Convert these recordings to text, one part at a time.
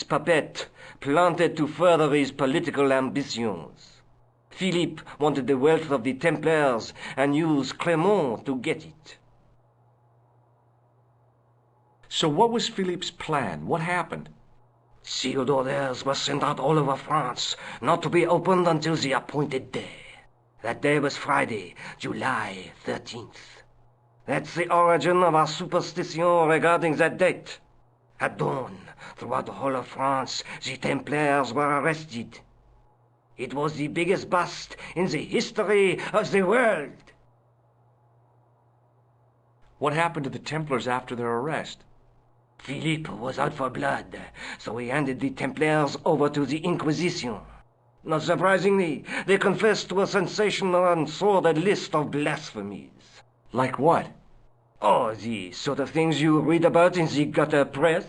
puppet, planted to further his political ambitions. Philippe wanted the wealth of the Templars and used Clermont to get it. So what was Philippe's plan? What happened? Sealed orders were sent out all over France, not to be opened until the appointed day. That day was Friday, July 13th. That's the origin of our superstition regarding that date. At dawn, throughout the whole of France, the Templars were arrested. It was the biggest bust in the history of the world. What happened to the Templars after their arrest? Philippe was out for blood, so he handed the Templars over to the Inquisition. Not surprisingly, they confessed to a sensational and sordid list of blasphemies. Like what? Oh, the sort of things you read about in the gutter press.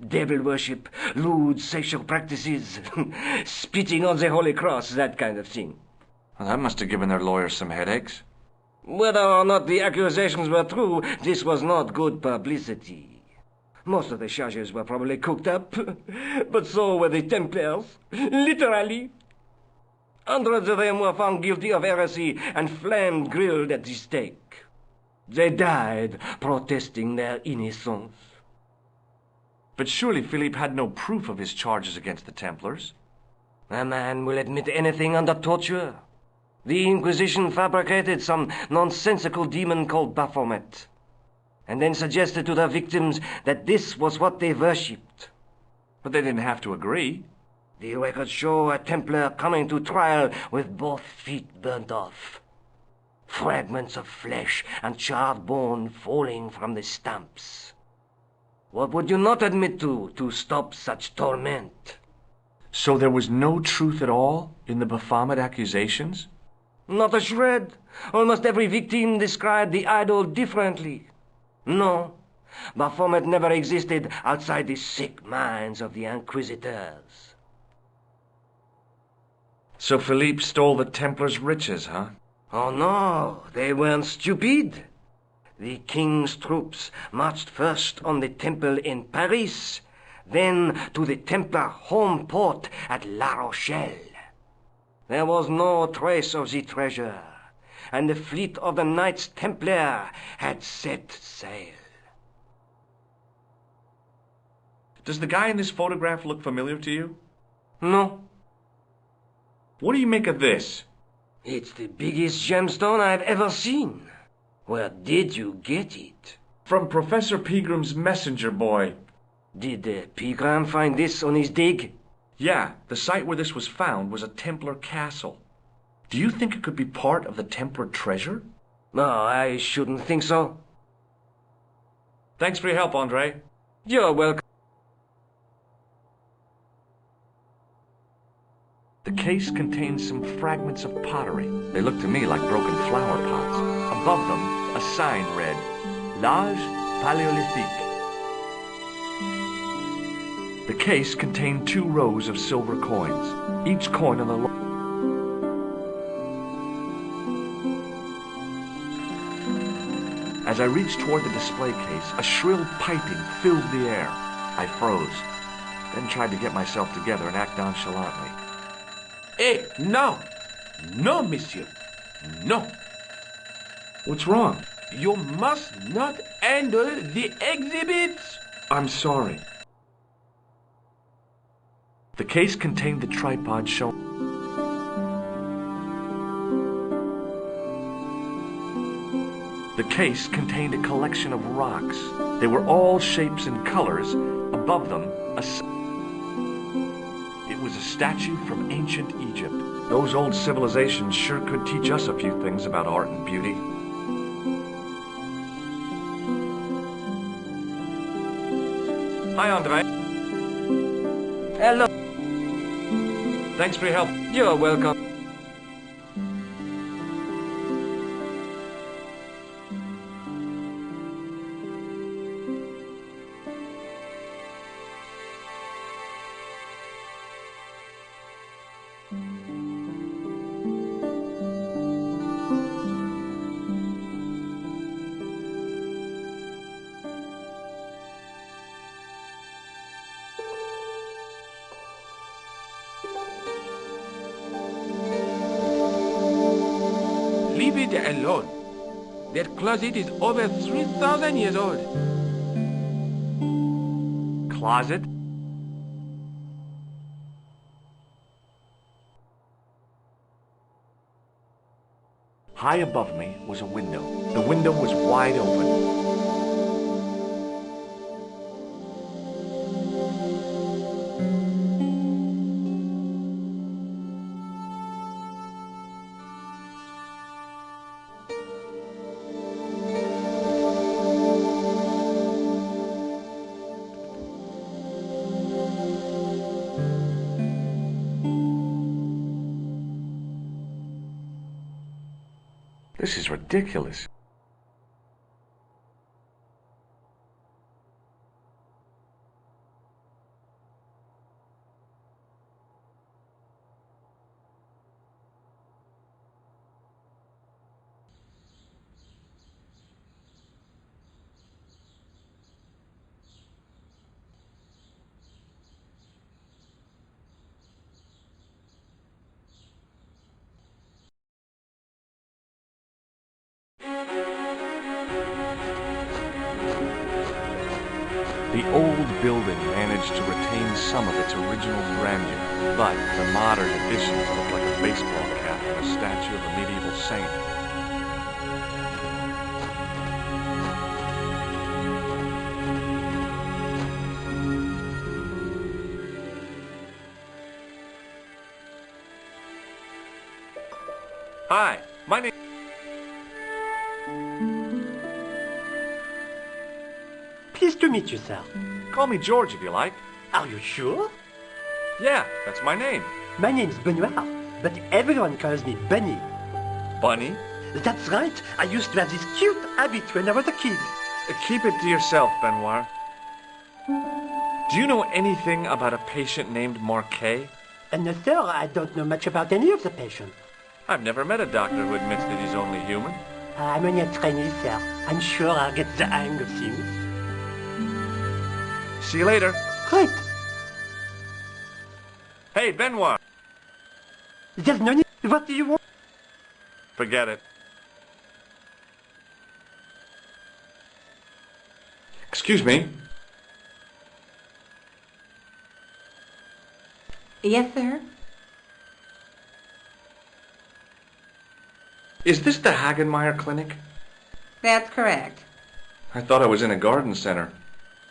Devil worship, lewd sexual practices, spitting on the Holy Cross, that kind of thing. Well, that must have given their lawyers some headaches. Whether or not the accusations were true, this was not good publicity. Most of the charges were probably cooked up, but so were the Templars, literally. Hundreds of them were found guilty of heresy and flamed grilled at the stake. They died protesting their innocence. But surely Philippe had no proof of his charges against the Templars. A man will admit anything under torture. The Inquisition fabricated some nonsensical demon called Baphomet, and then suggested to their victims that this was what they worshipped. But they didn't have to agree. The records show a Templar coming to trial with both feet burnt off. Fragments of flesh and charred bone falling from the stumps. What would you not admit to stop such torment? So there was no truth at all in the Baphomet accusations? Not a shred. Almost every victim described the idol differently. No, Baphomet never existed outside the sick minds of the Inquisitors. So Philippe stole the Templars' riches, huh? Oh no, they weren't stupid. The king's troops marched first on the temple in Paris, then to the Templar home port at La Rochelle. There was no trace of the treasure, and the fleet of the Knights Templar had set sail. Does the guy in this photograph look familiar to you? No. What do you make of this? It's the biggest gemstone I've ever seen. Where did you get it? From Professor Pegram's messenger boy. Did Pegram find this on his dig? Yeah, the site where this was found was a Templar castle. Do you think it could be part of the Templar treasure? No, I shouldn't think so. Thanks for your help, Andre. You're welcome. The case contains some fragments of pottery. They look to me like broken flower pots. Above them, a sign read, L'Age Paléolithique. The case contained 2 rows of silver coins, each coin on the As I reached toward the display case, a shrill piping filled the air. I froze, then tried to get myself together and act nonchalantly. Eh, no! No, monsieur. No. What's wrong? You must not handle the exhibits. I'm sorry. The case contained the tripod shown. The case contained a collection of rocks. They were all shapes and colors. Above them, it was a statue from ancient Egypt. Those old civilizations sure could teach us a few things about art and beauty. Hi, Andre. Hello. Thanks for your help. You're welcome. leave it alone. That closet is over 3,000 years old. Closet? High above me was a window. The window was wide open. This is ridiculous. The old building managed to retain some of its original grandeur, but the modern additions look like a baseball cap and a statue of a medieval saint. Hi, my name... Pleased to meet you, sir. Call me George if you like. Are you sure? Yeah, that's my name. My name's Benoit, but everyone calls me Bunny. Bunny? That's right. I used to have this cute habit when I was a kid. Keep it to yourself, Benoit. Do you know anything about a patient named Marquet? No, sir, I don't know much about any of the patients. I've never met a doctor who admits that he's only human. I'm only a trainee, sir. I'm sure I'll get the hang of things. See you later. Great. Hey, Benoit. There's no need. What do you want? Forget it. Excuse me. Yes, sir? Is this the Hagenmeyer Clinic? That's correct. I thought I was in a garden center.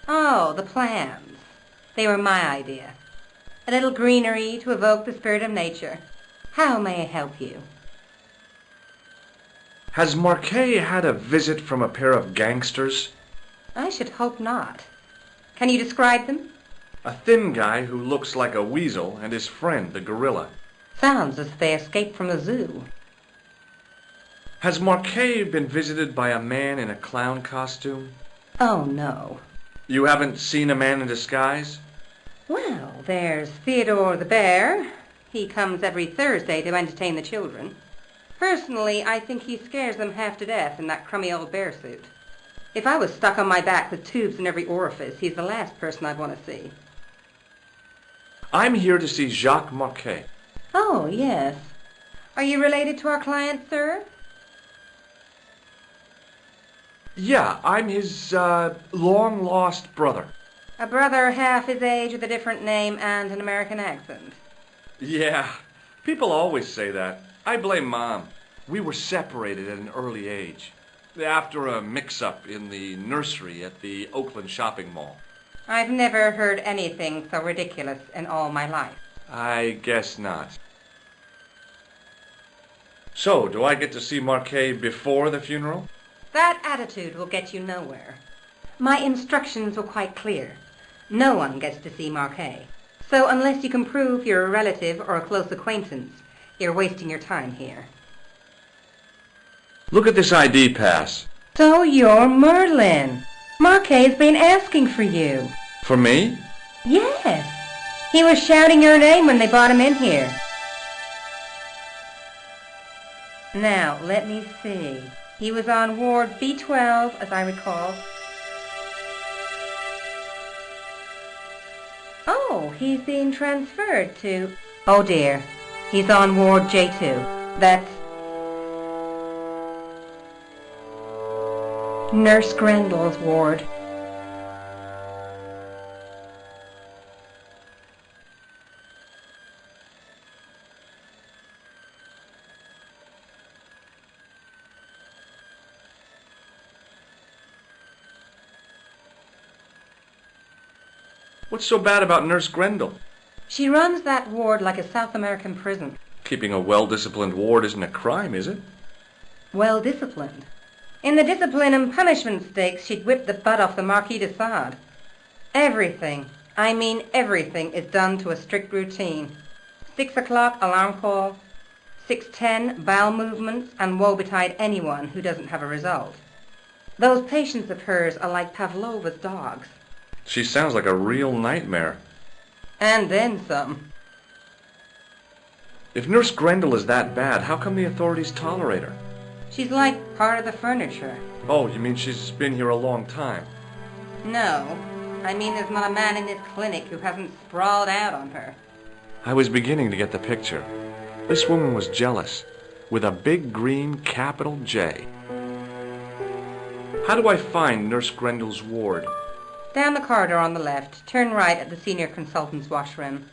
Oh, the plans. They were my idea. A little greenery to evoke the spirit of nature. How may I help you? Has Marquet had a visit from a pair of gangsters? I should hope not. Can you describe them? A thin guy who looks like a weasel and his friend, the gorilla. Sounds as if they escaped from the zoo. Has Marquet been visited by a man in a clown costume? Oh, no. You haven't seen a man in disguise? Well, there's Theodore the bear. He comes every Thursday to entertain the children. Personally, I think he scares them half to death in that crummy old bear suit. If I was stuck on my back with tubes in every orifice, he's the last person I'd want to see. I'm here to see Jacques Marquet. Oh, yes. Are you related to our client, sir? Yeah, I'm his, long-lost brother. A brother half his age with a different name and an American accent. Yeah, people always say that. I blame Mom. We were separated at an early age, after a mix-up in the nursery at the Oakland shopping mall. I've never heard anything so ridiculous in all my life. I guess not. So, do I get to see Marquet before the funeral? That attitude will get you nowhere. My instructions were quite clear. No one gets to see Marquet. So unless you can prove you're a relative or a close acquaintance, you're wasting your time here. Look at this ID pass. So you're Merlin. Marquet's been asking for you. For me? Yes. He was shouting your name when they brought him in here. Now, let me see. He was on Ward B12, as I recall. Oh, he's being transferred to... Oh dear, he's on Ward J2. That's... Nurse Grendel's ward. What's so bad about Nurse Grendel? She runs that ward like a South American prison. Keeping a well-disciplined ward isn't a crime, is it? Well disciplined. In the discipline and punishment stakes, she'd whip the butt off the Marquis de Sade. Everything, I mean everything, is done to a strict routine. 6 o'clock alarm call, 6:10 bowel movements, and woe betide anyone who doesn't have a result. Those patients of hers are like Pavlova's dogs. She sounds like a real nightmare. And then some. If Nurse Grendel is that bad, how come the authorities tolerate her? She's like part of the furniture. Oh, you mean she's been here a long time? No, I mean there's not a man in this clinic who hasn't sprawled out on her. I was beginning to get the picture. This woman was jealous, with a big green capital J. How do I find Nurse Grendel's ward? Down the corridor on the left, turn right at the senior consultant's washroom.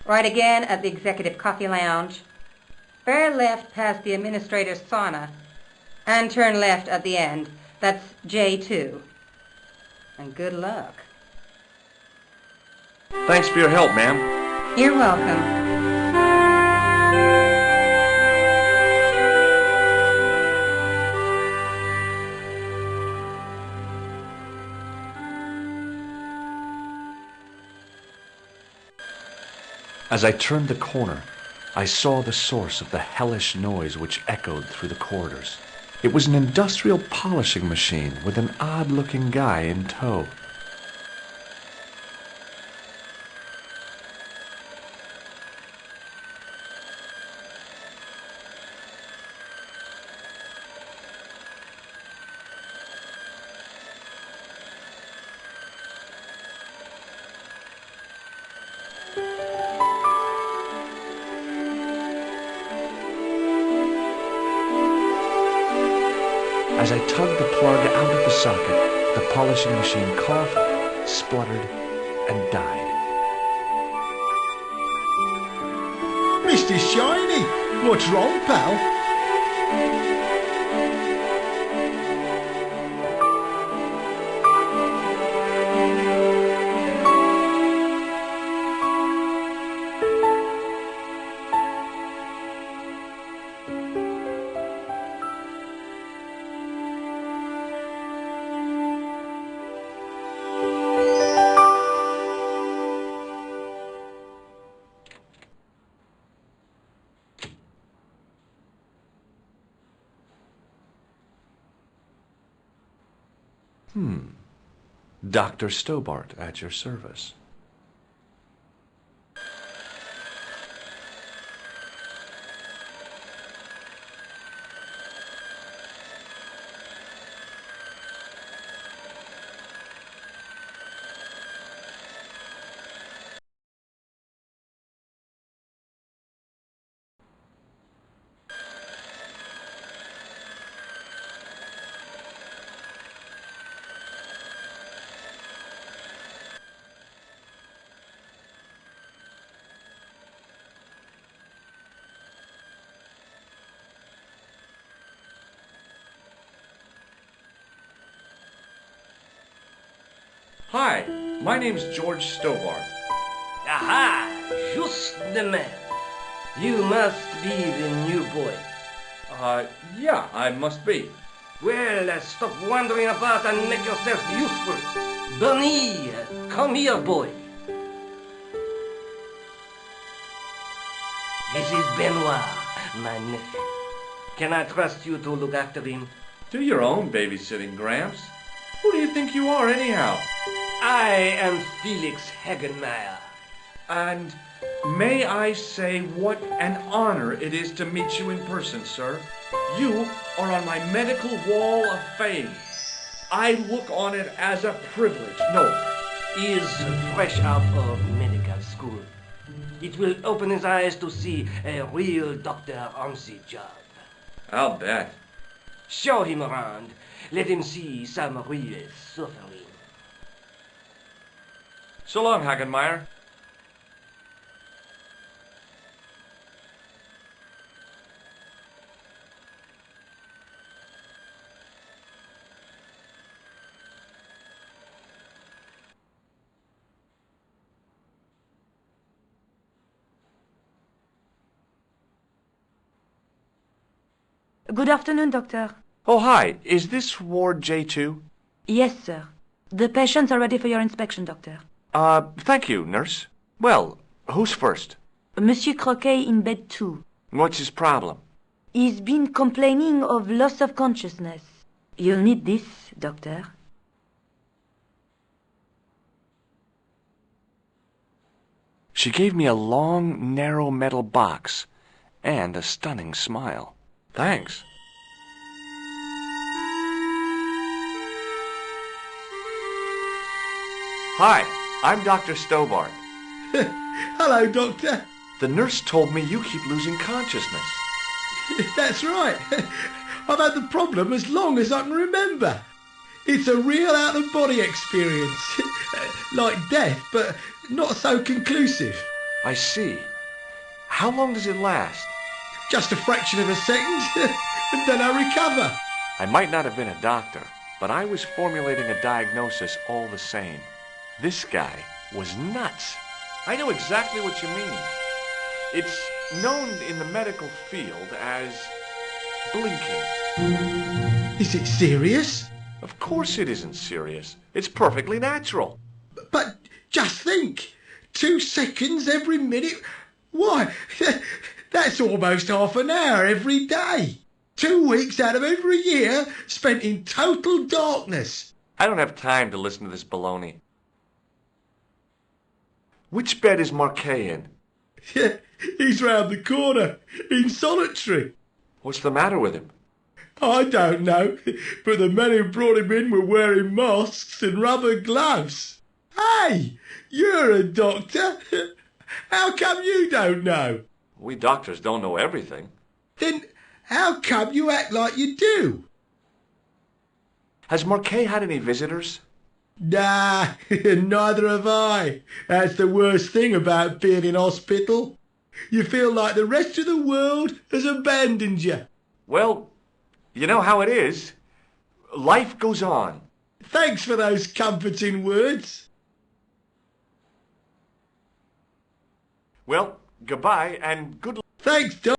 Right again at the executive coffee lounge. Bear left past the administrator's sauna. And turn left at the end. That's J2. And good luck. Thanks for your help, ma'am. You're welcome. As I turned the corner, I saw the source of the hellish noise which echoed through the corridors. It was an industrial polishing machine with an odd-looking guy in tow. As I tugged the plug out of the socket, the polishing machine coughed, spluttered, and died. Mr. Shiny, what's wrong, pal? Dr. Stobart at your service. Hi, my name's George Stobart. Aha! Just the man. You must be the new boy. Yeah, I must be. Well, stop wandering about and make yourself useful. Bernie, come here, boy. This is Benoit, my nephew. Can I trust you to look after him? Do your own babysitting, Gramps. Who do you think you are, anyhow? I am Felix Hagenmeyer. And may I say what an honor it is to meet you in person, sir. You are on my medical wall of fame. I look on it as a privilege. No, He is fresh out of medical school. It will open his eyes to see a real doctor on the job. I'll bet. Show him around. Let him see some real suffering. So long, Hagenmeyer. Good afternoon, Doctor. Oh, hi. Is this Ward J2? Yes, sir. The patients are ready for your inspection, Doctor. Thank you, nurse. Well, who's first? Monsieur Croquet in bed 2. What's his problem? He's been complaining of loss of consciousness. You'll need this, Doctor. She gave me a long, narrow metal box and a stunning smile. Thanks. Hi, I'm Dr. Stobart. Hello, Doctor. The nurse told me you keep losing consciousness. That's right. I've had the problem as long as I can remember. It's a real out-of-body experience. Like death, but not so conclusive. I see. How long does it last? Just a fraction of a second, and then I recover. I might not have been a doctor, but I was formulating a diagnosis all the same. This guy was nuts. I know exactly what you mean. It's known in the medical field as blinking. Is it serious? Of course it isn't serious. It's perfectly natural. But just think, 2 seconds every minute. Why, that's almost half an hour every day. 2 weeks out of every year spent in total darkness. I don't have time to listen to this baloney. Which bed is Marquet in? He's round the corner, in solitary. What's the matter with him? I don't know, but the men who brought him in were wearing masks and rubber gloves. Hey, you're a doctor. How come you don't know? We doctors don't know everything. Then how come you act like you do? Has Marquet had any visitors? Nah, neither have I. That's the worst thing about being in hospital. You feel like the rest of the world has abandoned you. Well, you know how it is. Life goes on. Thanks for those comforting words. Well, goodbye and good luck. Thanks, Doc.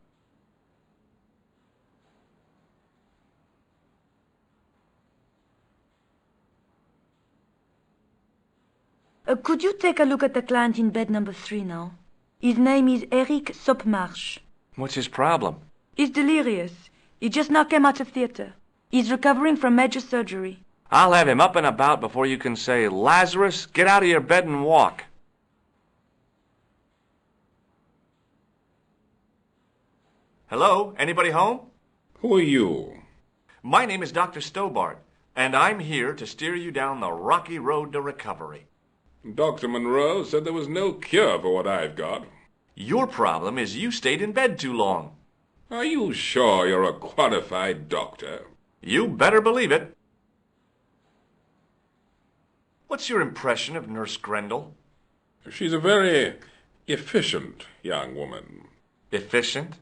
Could you take a look at the client in bed number 3 now? His name is Eric Sopmarsh. What's his problem? He's delirious. He just now came out of theater. He's recovering from major surgery. I'll have him up and about before you can say, Lazarus, get out of your bed and walk. Hello? Anybody home? Who are you? My name is Dr. Stobart, and I'm here to steer you down the rocky road to recovery. Dr. Monroe said there was no cure for what I've got. Your problem is you stayed in bed too long. Are you sure you're a qualified doctor? You better believe it. What's your impression of Nurse Grendel? She's a very efficient young woman. Efficient?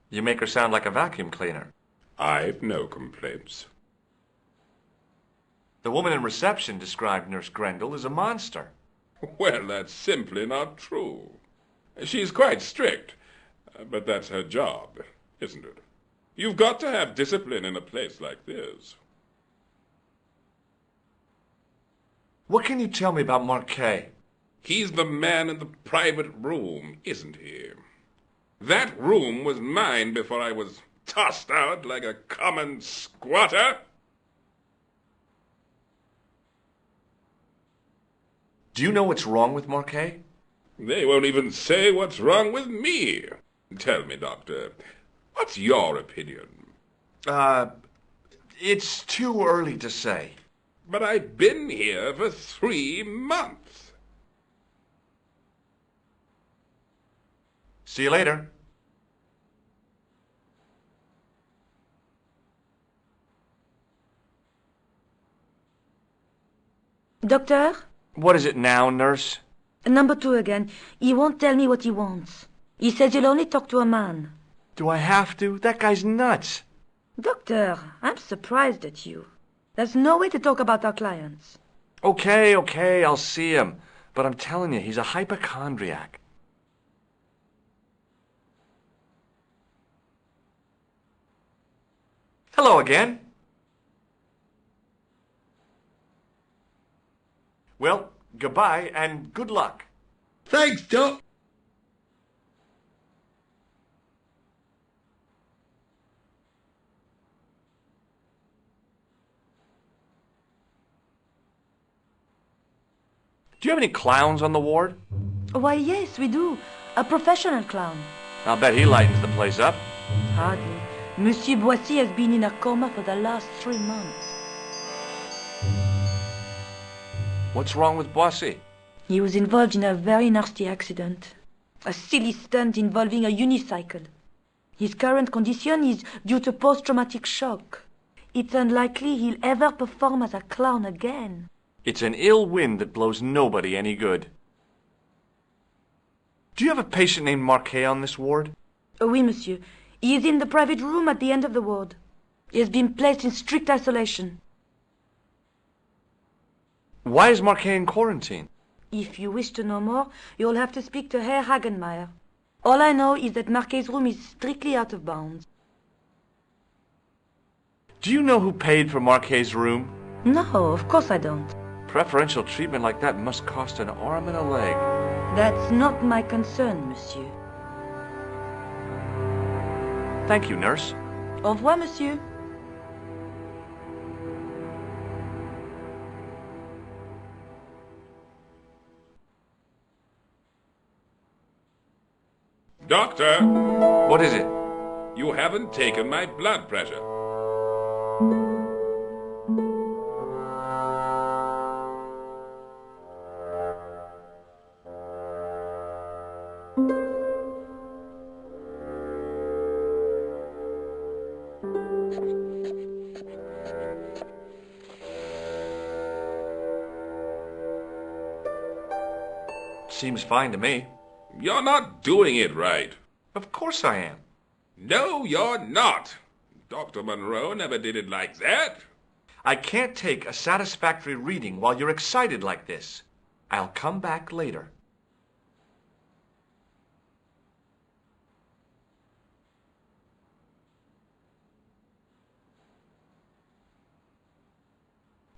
You make her sound like a vacuum cleaner. I've no complaints. The woman in reception described Nurse Grendel as a monster. Well, that's simply not true. She's quite strict, but that's her job, isn't it? You've got to have discipline in a place like this. What can you tell me about Marquet? He's the man in the private room, isn't he? That room was mine before I was tossed out like a common squatter. Do you know what's wrong with Marquet? They won't even say what's wrong with me. Tell me, Doctor, what's your opinion? It's too early to say. But I've been here for 3 months. See you later. Doctor? What is it now, nurse? Number 2 again. He won't tell me what he wants. He says he'll only talk to a man. Do I have to? That guy's nuts. Doctor, I'm surprised at you. There's no way to talk about our clients. Okay, I'll see him. But I'm telling you, he's a hypochondriac. Hello again. Well, goodbye and good luck. Thanks, Doc. Do you have any clowns on the ward? Why, yes, we do. A professional clown. I'll bet he lightens the place up. Hardly. Monsieur Boissy has been in a coma for the last 3 months. What's wrong with Boissy? He was involved in a very nasty accident. A silly stunt involving a unicycle. His current condition is due to post-traumatic shock. It's unlikely he'll ever perform as a clown again. It's an ill wind that blows nobody any good. Do you have a patient named Marquet on this ward? Oui, monsieur. He is in the private room at the end of the ward. He has been placed in strict isolation. Why is Marquet in quarantine? If you wish to know more, you'll have to speak to Herr Hagenmeier. All I know is that Marquet's room is strictly out of bounds. Do you know who paid for Marquet's room? No, of course I don't. Preferential treatment like that must cost an arm and a leg. That's not my concern, monsieur. Thank you, nurse. Au revoir, monsieur. Doctor, What is it? you haven't taken my blood pressure. Seems fine to me. You're not doing it right. Of course I am. No, you're not. Dr. Monroe never did it like that. I can't take a satisfactory reading while you're excited like this. I'll come back later.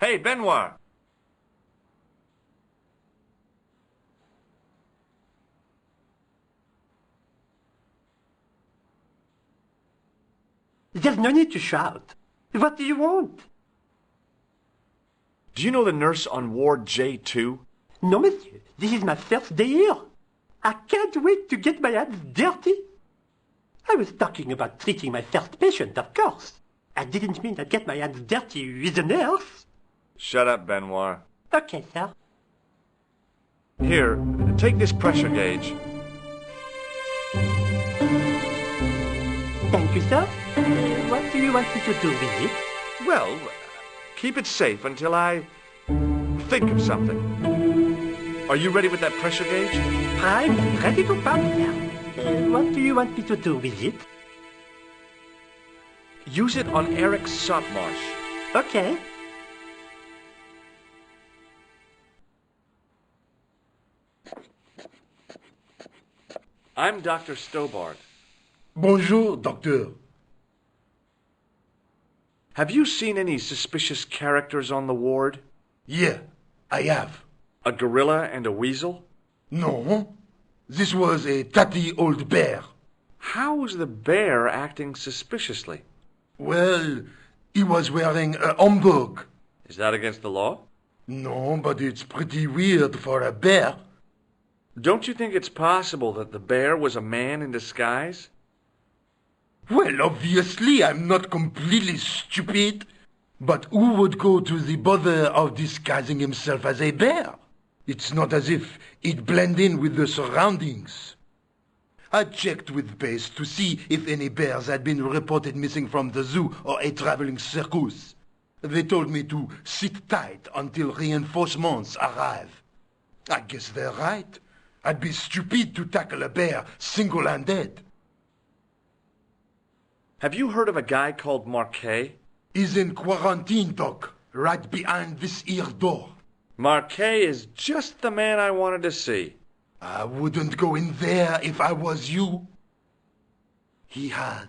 Hey, Benoit. There's no need to shout. What do you want? Do you know the nurse on Ward J2? No, monsieur. This is my first day here. I can't wait to get my hands dirty. I was talking about treating my first patient, of course. I didn't mean I'd get my hands dirty with a nurse. Shut up, Benoit. Okay, sir. Here, take this pressure gauge. Thank you, sir. What do you want me to do with it? Well, keep it safe until I think of something. Are you ready with that pressure gauge? I'm ready to pump, sir. What do you want me to do with it? Use it on Eric Sotmarsh. Okay. I'm Dr. Stobart. Bonjour, docteur. Have you seen any suspicious characters on the ward? Yeah, I have. A gorilla and a weasel? No, this was a tatty old bear. How is the bear acting suspiciously? Well, he was wearing a homburg. Is that against the law? No, but it's pretty weird for a bear. Don't you think it's possible that the bear was a man in disguise? Well, obviously, I'm not completely stupid. But who would go to the bother of disguising himself as a bear? It's not as if he'd blend in with the surroundings. I checked with base to see if any bears had been reported missing from the zoo or a traveling circus. They told me to sit tight until reinforcements arrive. I guess they're right. I'd be stupid to tackle a bear single-handed. Have you heard of a guy called Marquet? He's in quarantine, Doc, right behind this here door. Marquet is just the man I wanted to see. I wouldn't go in there if I was you. He has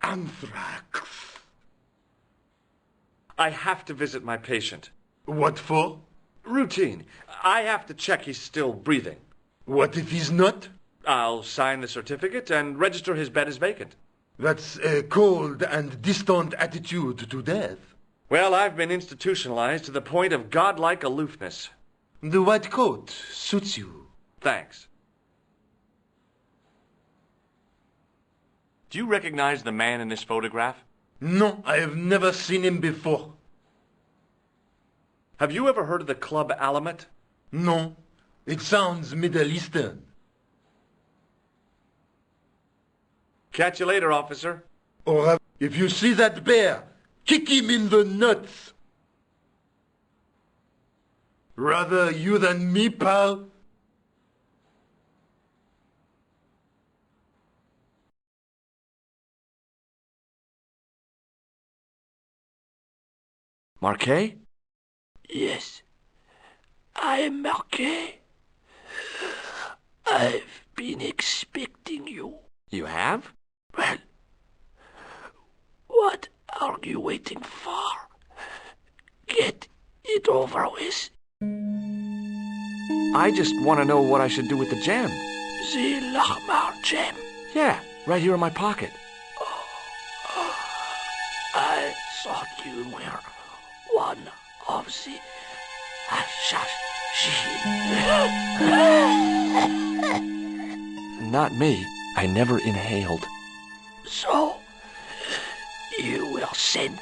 anthrax. I have to visit my patient. What for? Routine. I have to check he's still breathing. What if he's not? I'll sign the certificate and register his bed as vacant. That's a cold and distant attitude to death. Well, I've been institutionalized to the point of godlike aloofness. The white coat suits you. Thanks. Do you recognize the man in this photograph? No, I have never seen him before. Have you ever heard of the Club Alamet? No, it sounds Middle Eastern. Catch you later, officer. Or if you see that bear, kick him in the nuts. Rather you than me, pal. Marquet? Yes, I am Marquet. I've been expecting you. You have? Well, what are you waiting for? Get it over with. I just want to know what I should do with the gem. The Lahmar gem. Yeah, right here in my pocket. I thought you were one of the assassin. Not me. I never inhaled. So, you were sent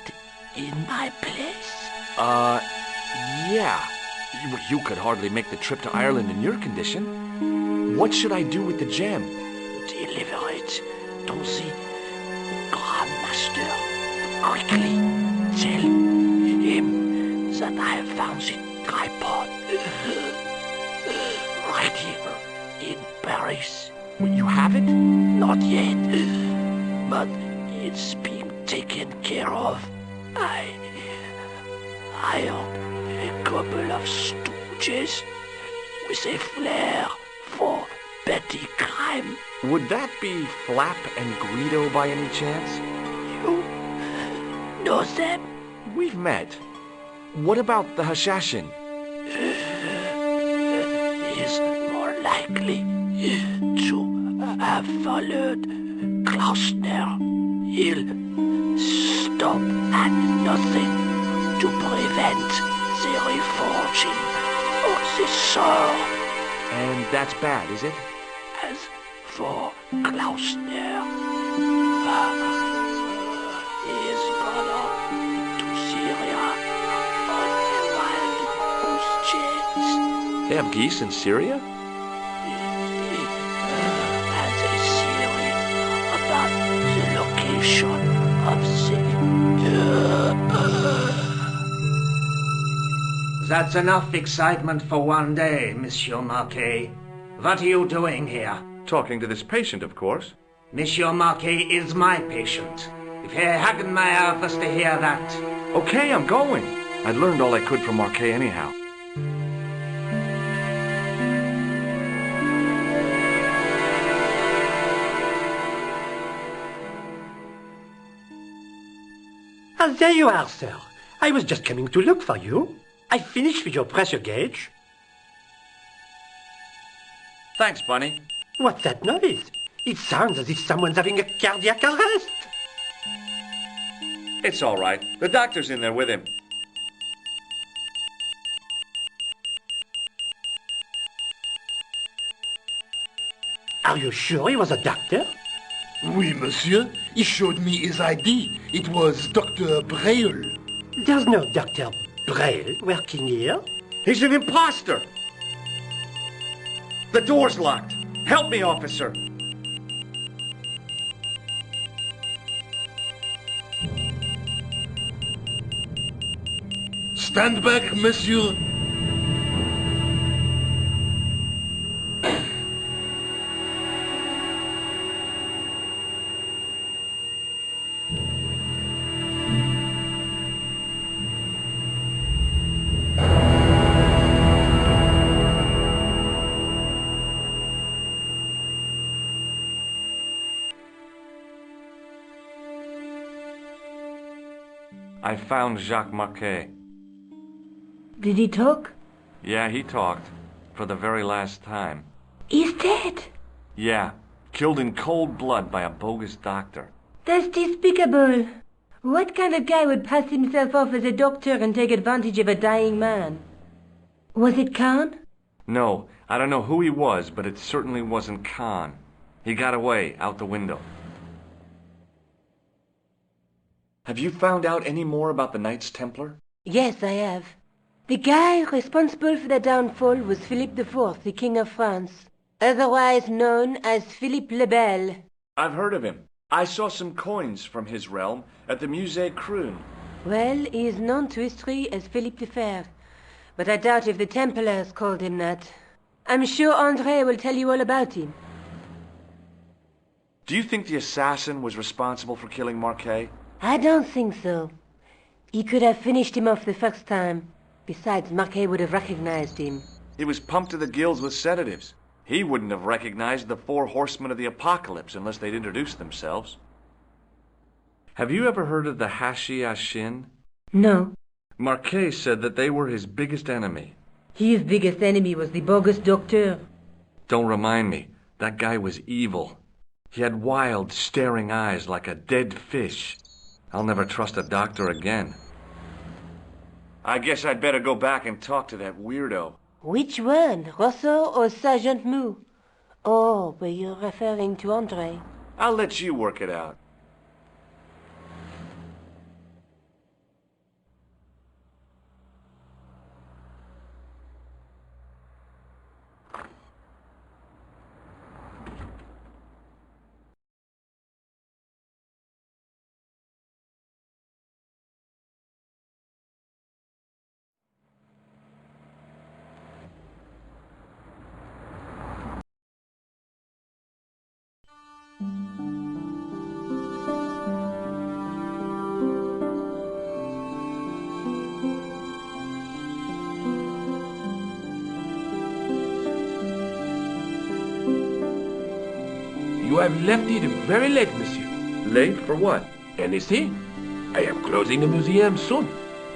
in my place? Yeah. You could hardly make the trip to Ireland in your condition. What should I do with the gem? Deliver it to the Grand Master. Quickly tell him that I have found the tripod right here in Paris. You have it? Not yet, but it's being taken care of. I hired a couple of stooges with a flair for petty crime. Would that be Flap and Guido by any chance? You know them? We've met. What about the Hashashin? Is more likely to have followed Klausner. He'll stop at nothing to prevent the reforging of the sword. And that's bad, is it? As for Klausner, he is gone off to Syria on a wild goose chase. They have geese in Syria? Has a theory about the location of That's enough excitement for one day, Monsieur Marquet. What are you doing here? Talking to this patient, of course. Monsieur Marquet is my patient. If Herr Hagenmeyer was to hear that... Okay, I'm going. I learned all I could from Marquet anyhow. Ah, there you are, sir. I was just coming to look for you. I finished with your pressure gauge. Thanks, Bunny. What's that noise? It sounds as if someone's having a cardiac arrest. It's all right. The doctor's in there with him. Are you sure he was a doctor? Oui, monsieur. He showed me his ID. It was Dr. Braille. There's no Dr. Braille working here. He's an imposter! The door's locked. Help me, officer. Stand back, monsieur. I found Jacques Marquet. Did he talk? Yeah, he talked. For the very last time. He's dead. Yeah, killed in cold blood by a bogus doctor. That's despicable. What kind of guy would pass himself off as a doctor and take advantage of a dying man? Was it Khan? No, I don't know who he was, but it certainly wasn't Khan. He got away, out the window. Have you found out any more about the Knights Templar? Yes, I have. The guy responsible for their downfall was Philip IV, the King of France, otherwise known as Philippe le Bel. I've heard of him. I saw some coins from his realm at the Musée Crune. Well, he is known to history as Philippe the Fair, but I doubt if the Templars called him that. I'm sure André will tell you all about him. Do you think the assassin was responsible for killing Marquet? I don't think so. He could have finished him off the first time. Besides, Marquet would have recognized him. He was pumped to the gills with sedatives. He wouldn't have recognized the 4 horsemen of the apocalypse unless they'd introduced themselves. Have you ever heard of the Hashiashin? No. Marquet said that they were his biggest enemy. His biggest enemy was the bogus doctor. Don't remind me. That guy was evil. He had wild, staring eyes like a dead fish. I'll never trust a doctor again. I guess I'd better go back and talk to that weirdo. Which one, Rousseau or Sergeant Mou? Oh, but you're referring to André. I'll let you work it out. You have left it very late, monsieur. Late for what? Anything? I am closing the museum soon.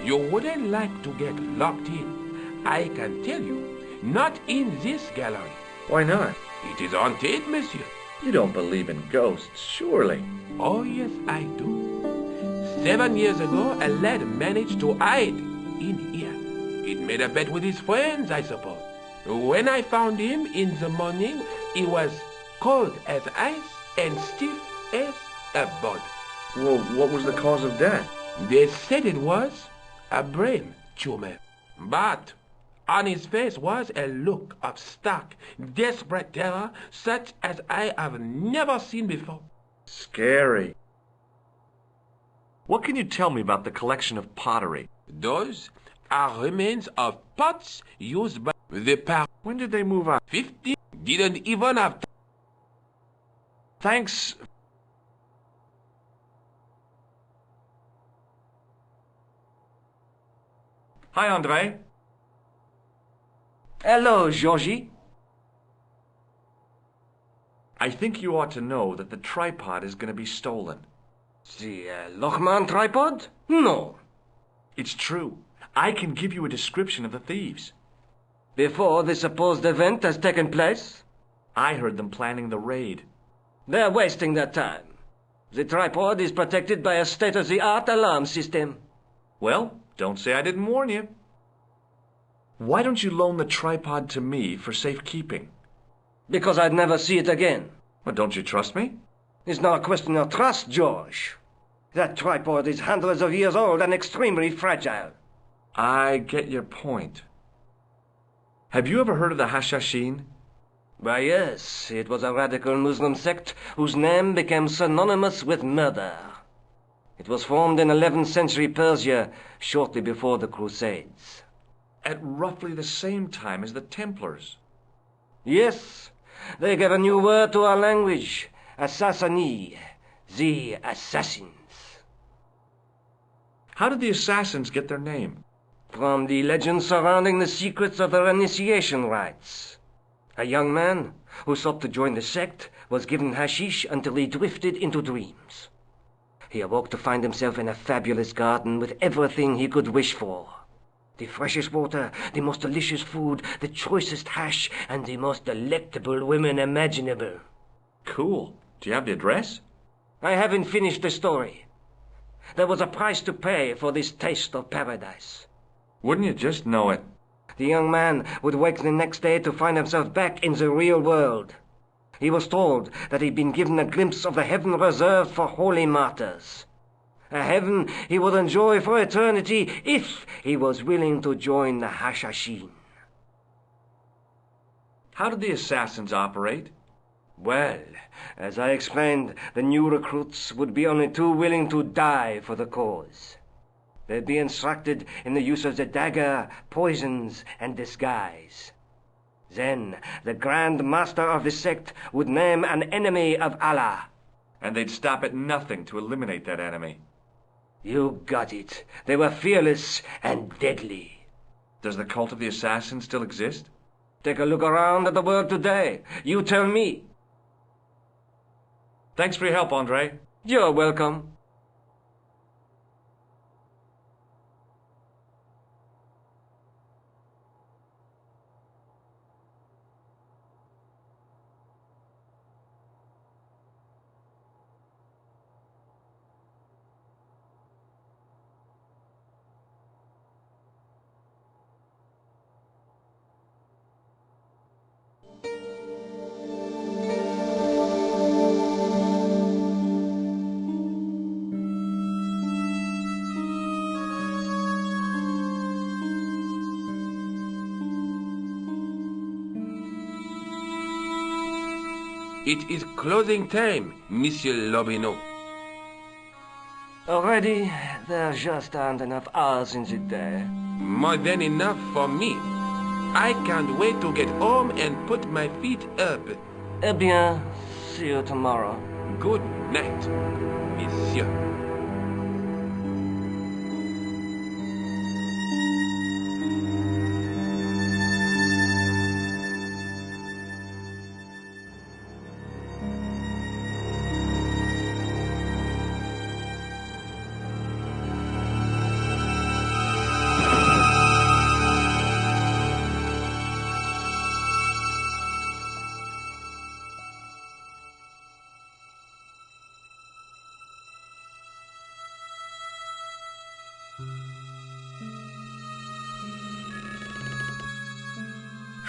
You wouldn't like to get locked in. I can tell you. Not in this gallery. Why not? It is haunted, monsieur. You don't believe in ghosts, surely. Oh, yes, I do. 7 years ago, a lad managed to hide in here. He made a bet with his friends, I suppose. When I found him in the morning, he was cold as ice and stiff as a board. Well, what was the cause of death? They said it was a brain tumor. But on his face was a look of stark, desperate terror such as I have never seen before. Scary. What can you tell me about the collection of pottery? Those are remains of pots used by the power. When did they move out? 50 didn't even have. Thanks. Hi, André. Hello, Georgie. I think you ought to know that the tripod is going to be stolen. The Lochman tripod? No. It's true. I can give you a description of the thieves. Before the supposed event has taken place? I heard them planning the raid. They're wasting their time. The tripod is protected by a state-of-the-art alarm system. Well, don't say I didn't warn you. Why don't you loan the tripod to me for safekeeping? Because I'd never see it again. Well, don't you trust me? It's not a question of trust, George. That tripod is hundreds of years old and extremely fragile. I get your point. Have you ever heard of the Hashashin? Why, yes, it was a radical Muslim sect whose name became synonymous with murder. It was formed in 11th century Persia, shortly before the Crusades. At roughly the same time as the Templars. Yes, they gave a new word to our language, Assassini, the assassins. How did the assassins get their name? From the legend surrounding the secrets of their initiation rites. A young man who sought to join the sect was given hashish until he drifted into dreams. He awoke to find himself in a fabulous garden with everything he could wish for. The freshest water, the most delicious food, the choicest hash, and the most delectable women imaginable. Cool. Do you have the address? I haven't finished the story. There was a price to pay for this taste of paradise. Wouldn't you just know it? The young man would wake the next day to find himself back in the real world. He was told that he'd been given a glimpse of the heaven reserved for holy martyrs. A heaven he would enjoy for eternity if he was willing to join the Hashashin. How did the assassins operate? Well, as I explained, the new recruits would be only too willing to die for the cause. They'd be instructed in the use of the dagger, poisons, and disguise. Then the Grand Master of the sect would name an enemy of Allah. And they'd stop at nothing to eliminate that enemy. You got it. They were fearless and deadly. Does the cult of the assassins still exist? Take a look around at the world today. You tell me. Thanks for your help, Andre. You're welcome. It is closing time, Monsieur Lobineau. Already, there just aren't enough hours in the day. More than enough for me. I can't wait to get home and put my feet up. Eh bien, see you tomorrow. Good night, Monsieur.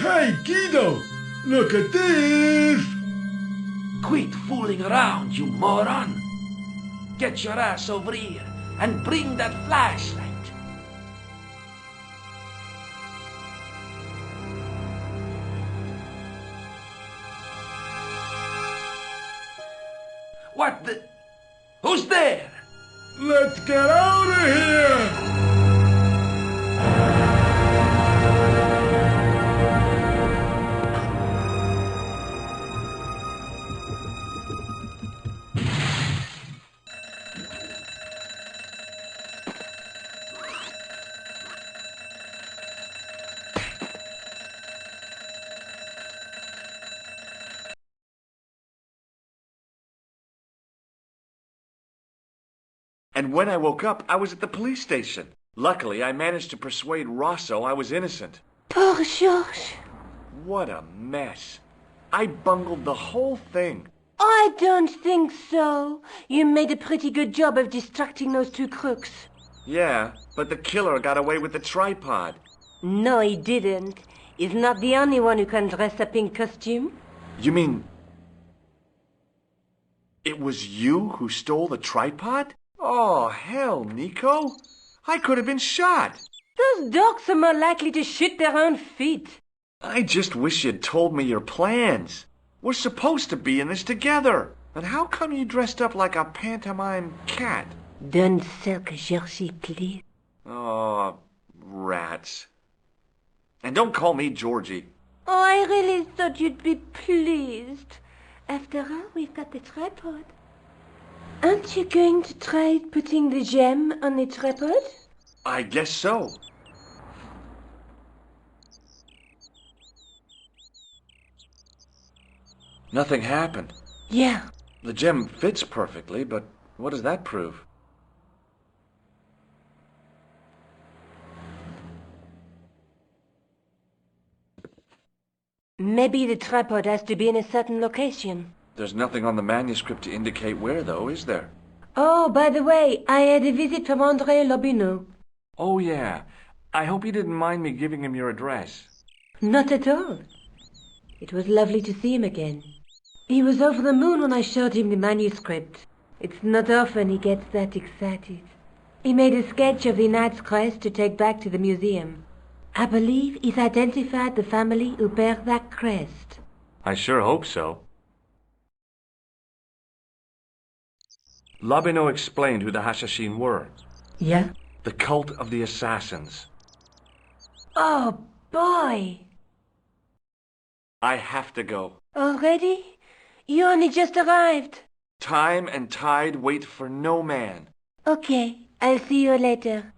Hey, Guido! Look at this! Quit fooling around, you moron! Get your ass over here and bring that flashlight. What the? Who's there? Let's get out of here! And when I woke up, I was at the police station. Luckily, I managed to persuade Rosso I was innocent. Poor Georges. What a mess. I bungled the whole thing. I don't think so. You made a pretty good job of distracting those two crooks. Yeah, but the killer got away with the tripod. No, he didn't. He's not the only one who can dress up in costume. You mean... it was you who stole the tripod? Oh, hell, Nico. I could have been shot. Those dogs are more likely to shoot their own feet. I just wish you'd told me your plans. We're supposed to be in this together. And how come you dressed up like a pantomime cat? Don't sulk, Georgie, please. Oh, rats. And don't call me Georgie. Oh, I really thought you'd be pleased. After all, we've got the tripod. Aren't you going to try putting the gem on the tripod? I guess so. Nothing happened. Yeah. The gem fits perfectly, but what does that prove? Maybe the tripod has to be in a certain location. There's nothing on the manuscript to indicate where, though, is there? Oh, by the way, I had a visit from André Lobineau. Oh, yeah. I hope you didn't mind me giving him your address. Not at all. It was lovely to see him again. He was over the moon when I showed him the manuscript. It's not often he gets that excited. He made a sketch of the knight's crest to take back to the museum. I believe he's identified the family who bear that crest. I sure hope so. Lobineau explained who the Hashashin were. Yeah? The cult of the assassins. Oh, boy! I have to go. Already? You only just arrived. Time and tide wait for no man. Okay, I'll see you later.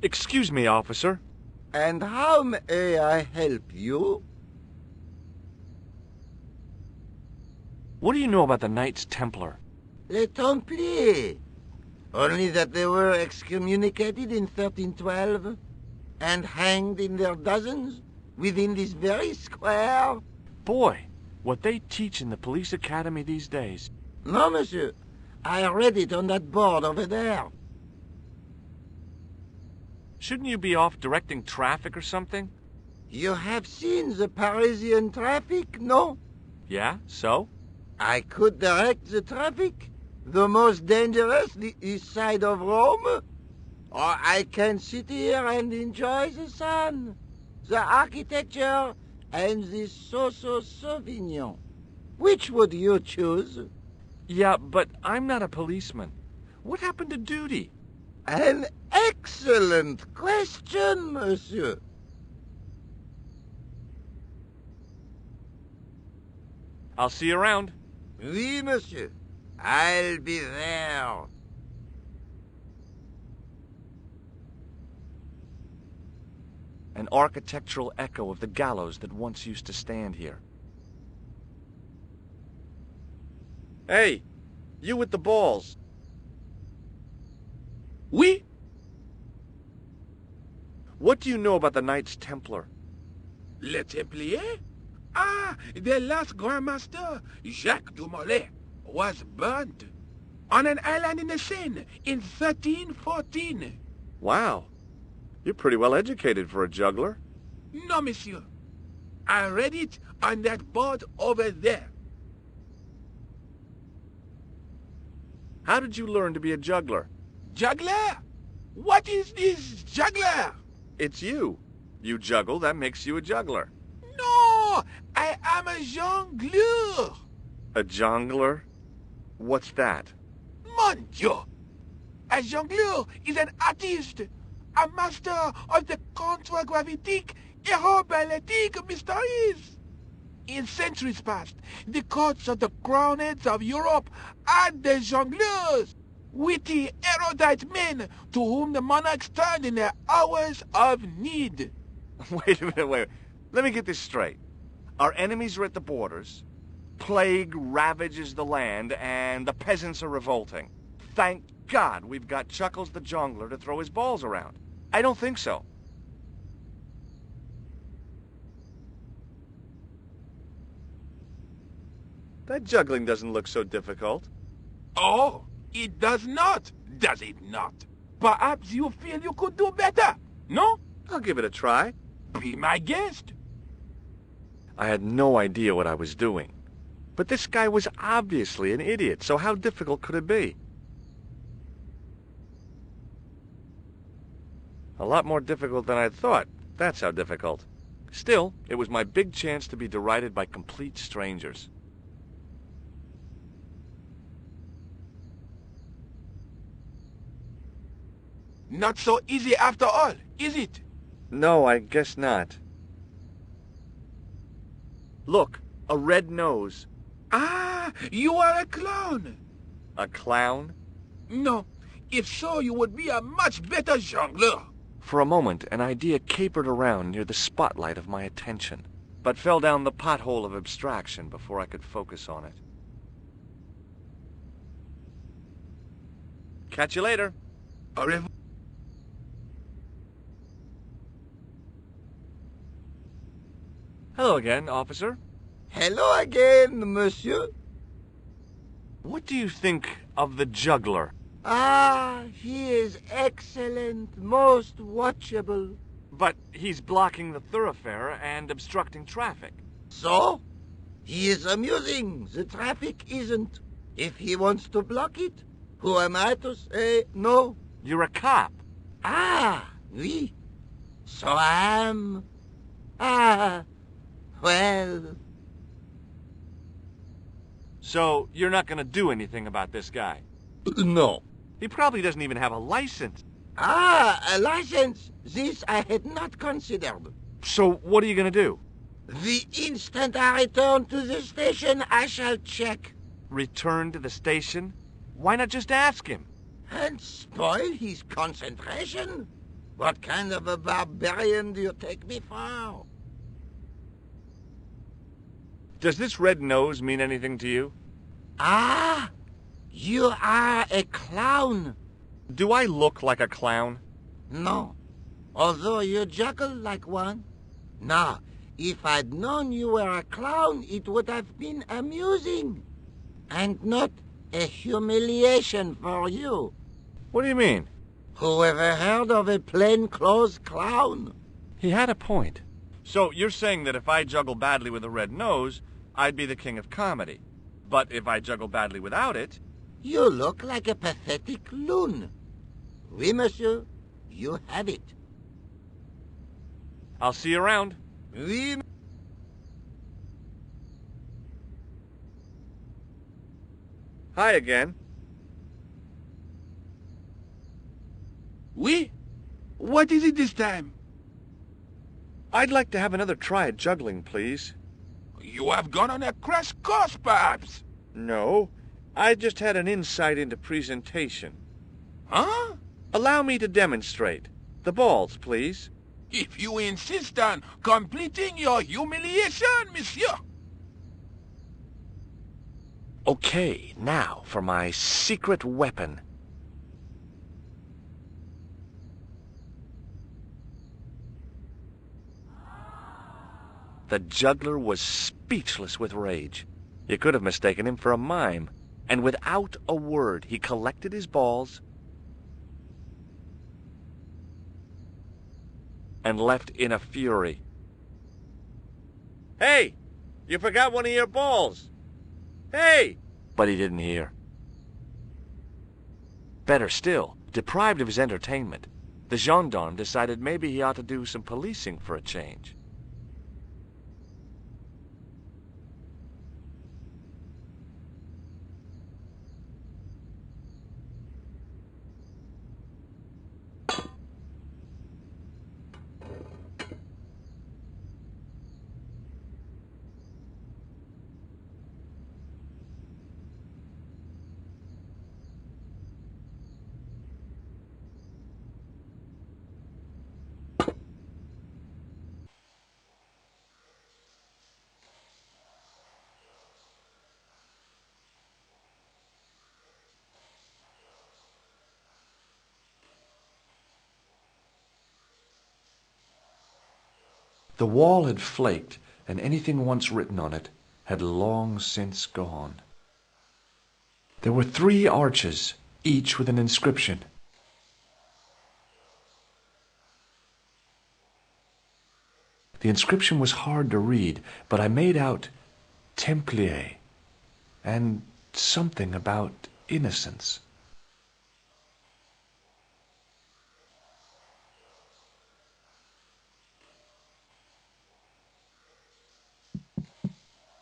Excuse me, officer. And how may I help you? What do you know about the Knights Templar? Les Templiers. Only that they were excommunicated in 1312 and hanged in their dozens within this very square. Boy, what they teach in the police academy these days. No, monsieur. I read it on that board over there. Shouldn't you be off directing traffic or something? You have seen the Parisian traffic, no? Yeah, so? I could direct the traffic. The most dangerous, the east side of Rome. Or I can sit here and enjoy the sun, the architecture, and the Sauvignon. Which would you choose? Yeah, but I'm not a policeman. What happened to duty? An excellent question, monsieur. I'll see you around. Oui, monsieur. I'll be there. An architectural echo of the gallows that once used to stand here. Hey, you with the balls. Oui? What do you know about the Knights Templar? Les Templiers? Ah, the last Grand Master, Jacques du Molay, was burnt on an island in the Seine in 1314. Wow. You're pretty well educated for a juggler. No, monsieur. I read it on that board over there. How did you learn to be a juggler? Juggler? What is this juggler? It's you. You juggle, that makes you a juggler. No, I am a jongleur. A jongler? What's that? Mon Dieu! A jongleur is an artist, a master of the contragravitic aeroballetic mysteries. In centuries past, the courts of the crowned heads of Europe had the jongleurs, witty, erudite men to whom the monarchs turned in their hours of need. Wait a minute, wait. Let me get this straight. Our enemies are at the borders, plague ravages the land, and the peasants are revolting. Thank God we've got Chuckles the Jongler to throw his balls around. I don't think so. That juggling doesn't look so difficult. Oh, it does not, does it not? Perhaps you feel you could do better, no? I'll give it a try. Be my guest. I had no idea what I was doing. But this guy was obviously an idiot, so how difficult could it be? A lot more difficult than I thought. That's how difficult. Still, it was my big chance to be derided by complete strangers. Not so easy after all, is it? No, I guess not. Look, a red nose. Ah, you are a clown. A clown? No, if so, you would be a much better jongleur. For a moment, an idea capered around near the spotlight of my attention, but fell down the pothole of abstraction before I could focus on it. Catch you later. Au revoir. Hello again, officer. Hello again, monsieur. What do you think of the juggler? Ah, he is excellent, most watchable. But he's blocking the thoroughfare and obstructing traffic. So? He is amusing, the traffic isn't. If he wants to block it, who am I to say no? You're a cop. Ah, oui. So I am. Ah, well. So you're not going to do anything about this guy? No. He probably doesn't even have a license. Ah, a license. This I had not considered. So what are you going to do? The instant I return to the station, I shall check. Return to the station? Why not just ask him? And spoil his concentration? What kind of a barbarian do you take me for? Does this red nose mean anything to you? Ah, you are a clown. Do I look like a clown? No, although you juggle like one. Now, if I'd known you were a clown, it would have been amusing. And not a humiliation for you. What do you mean? Who ever heard of a plainclothes clown? He had a point. So you're saying that if I juggle badly with a red nose, I'd be the king of comedy. But if I juggle badly without it... You look like a pathetic loon. Oui, monsieur, you have it. I'll see you around. Oui. Hi again. Oui? What is it this time? I'd like to have another try at juggling, please. You have gone on a crash course, perhaps? No, I just had an insight into presentation. Huh? Allow me to demonstrate. The balls, please. If you insist on completing your humiliation, monsieur. Okay, now for my secret weapon. The juggler was speechless with rage. You could have mistaken him for a mime. And without a word, he collected his balls and left in a fury. Hey! You forgot one of your balls! Hey! But he didn't hear. Better still, deprived of his entertainment, the gendarme decided maybe he ought to do some policing for a change. The wall had flaked, and anything once written on it had long since gone. There were 3 arches, each with an inscription. The inscription was hard to read, but I made out Templier and something about innocence.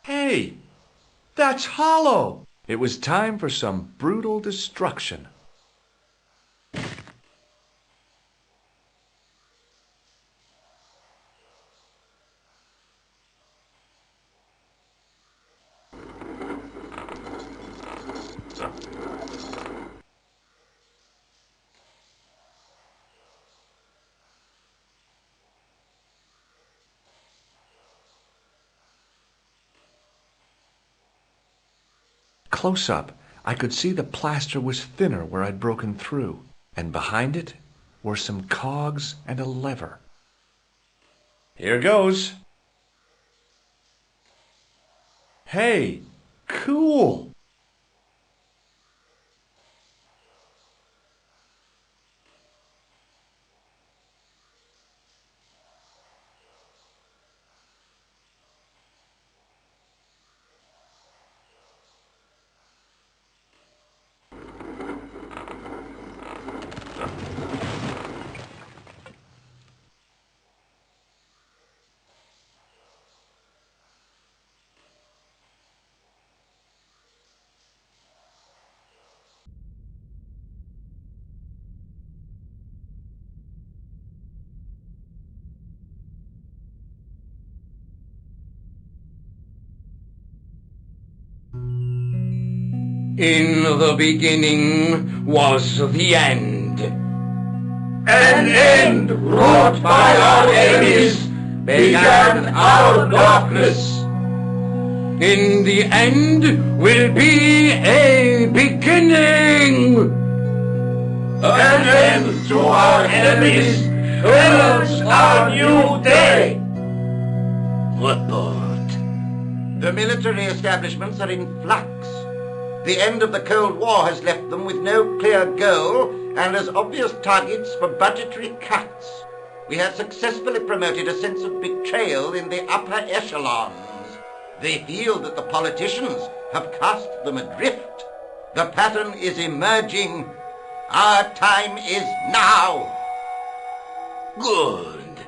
Hey, that's hollow! It was time for some brutal destruction. Close up, I could see the plaster was thinner where I'd broken through, and behind it were some cogs and a lever. Here goes. Hey, cool! In the beginning was the end. An end wrought by our enemies began our darkness. In the end will be a beginning. An end to our enemies heralds our new day. Report. The military establishments are in flux. The end of the Cold War has left them with no clear goal and as obvious targets for budgetary cuts. We have successfully promoted a sense of betrayal in the upper echelons. They feel that the politicians have cast them adrift. The pattern is emerging. Our time is now. Good.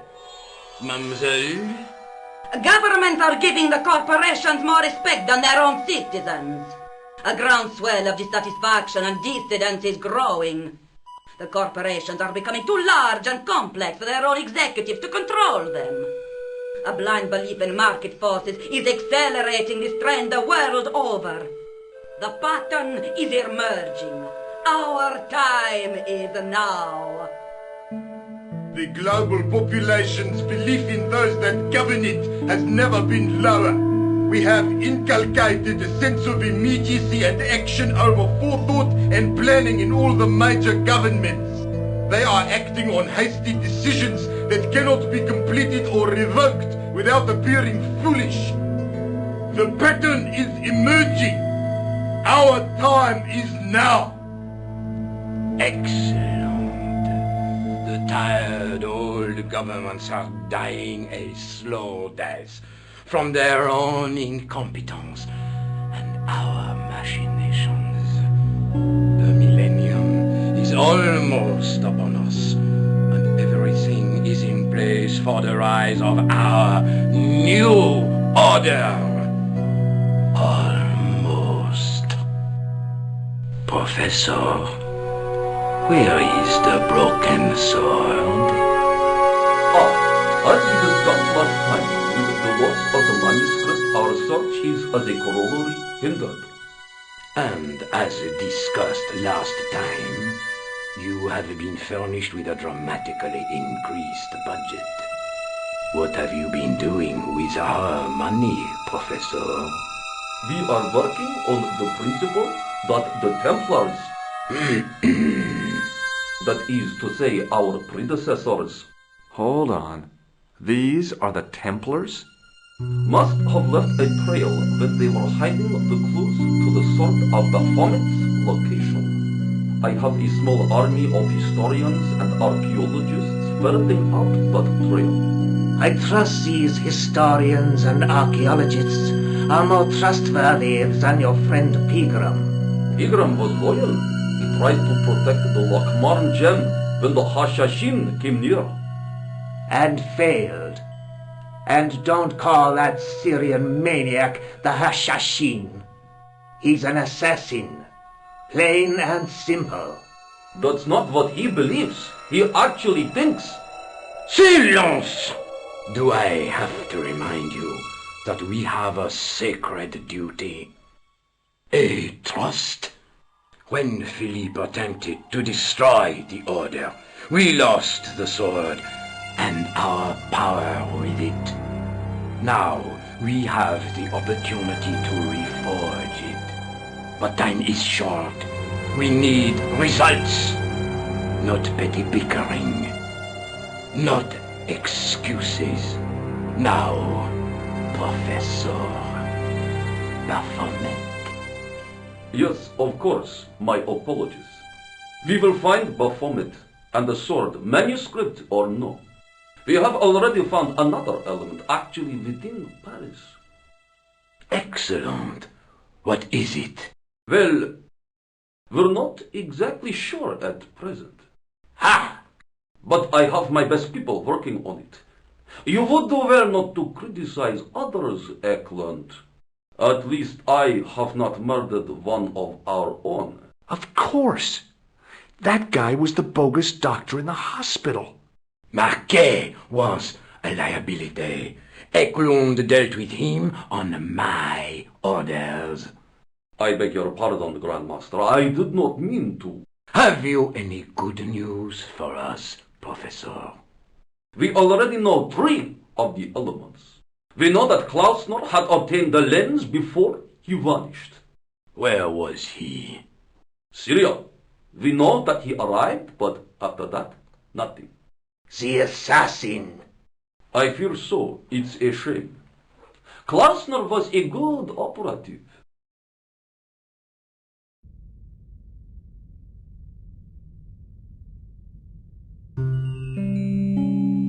Mademoiselle? Governments are giving the corporations more respect than their own citizens. A groundswell of dissatisfaction and dissidence is growing. The corporations are becoming too large and complex for their own executives to control them. A blind belief in market forces is accelerating this trend the world over. The pattern is emerging. Our time is now. The global population's belief in those that govern it has never been lower. We have inculcated a sense of immediacy and action over forethought and planning in all the major governments. They are acting on hasty decisions that cannot be completed or revoked without appearing foolish. The pattern is emerging. Our time is now. Excellent. The tired old governments are dying a slow death from their own incompetence and our machinations. The millennium is almost upon us, and everything is in place for the rise of our new order. Almost. Professor, where is the broken sword? As we discussed last time, with the loss of the manuscript, our search is as a corollary hindered. And as discussed last time, you have been furnished with a dramatically increased budget. What have you been doing with our money, Professor? We are working on the principle that the Templars, that is to say our predecessors. Hold on. These are the Templars? must have left a trail when they were hiding the clues to the sword of Baphomet's location. I have a small army of historians and archaeologists ferreting out that trail. I trust these historians and archaeologists are more trustworthy than your friend Pegram. Pegram was loyal. He tried to protect the Lochmarn gem when the Hashashin came near. And failed. And don't call that Syrian maniac the Hashashin. He's an assassin. Plain and simple. That's not what he believes. He actually thinks. Silence! Do I have to remind you that we have a sacred duty? A trust? When Philippe attempted to destroy the Order, we lost the sword and our power with it. Now we have the opportunity to reforge it. But time is short. We need results, not petty bickering, not excuses. Now, Professor Baphomet. Yes, of course, my apologies. We will find Baphomet and the sword, manuscript or no. We have already found another element actually within Paris. Excellent. What is it? Well, we're not exactly sure at present. Ha! But I have my best people working on it. You would do well not to criticize others, Eklund. At least I have not murdered one of our own. Of course. That guy was the bogus doctor in the hospital. Marquet was a liability. Eklund dealt with him on my orders. I beg your pardon, Grandmaster. I did not mean to. Have you any good news for us, Professor? We already know 3 of the elements. We know that Klausner had obtained the lens before he vanished. Where was he? Syria. We know that he arrived, but after that, nothing. The assassin. I fear so. It's a shame. Klausner was a good operative.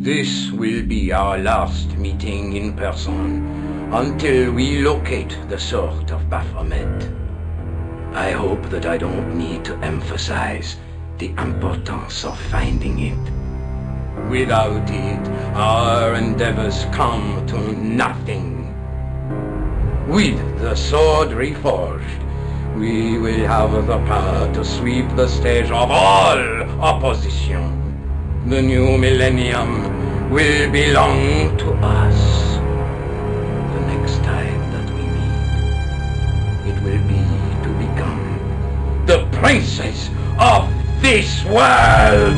This will be our last meeting in person until we locate the sword of Baphomet. I hope that I don't need to emphasize the importance of finding it. Without it, our endeavors come to nothing. With the sword reforged, we will have the power to sweep the stage of all opposition. The new millennium will belong to us. The next time that we meet, it will be to become the princess of this world!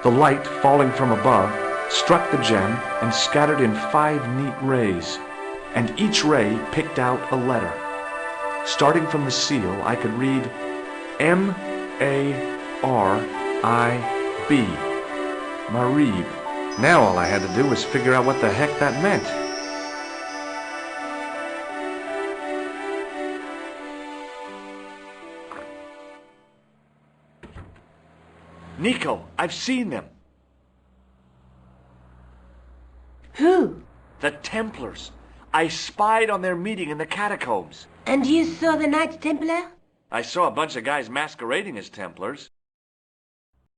The light, falling from above, struck the gem and scattered in 5 neat rays, and each ray picked out a letter. Starting from the seal, I could read M-A-R-I-B, Marib. Now all I had to do was figure out what the heck that meant. Nico, I've seen them. Who? The Templars. I spied on their meeting in the catacombs. And you saw the Knights Templar? I saw a bunch of guys masquerading as Templars.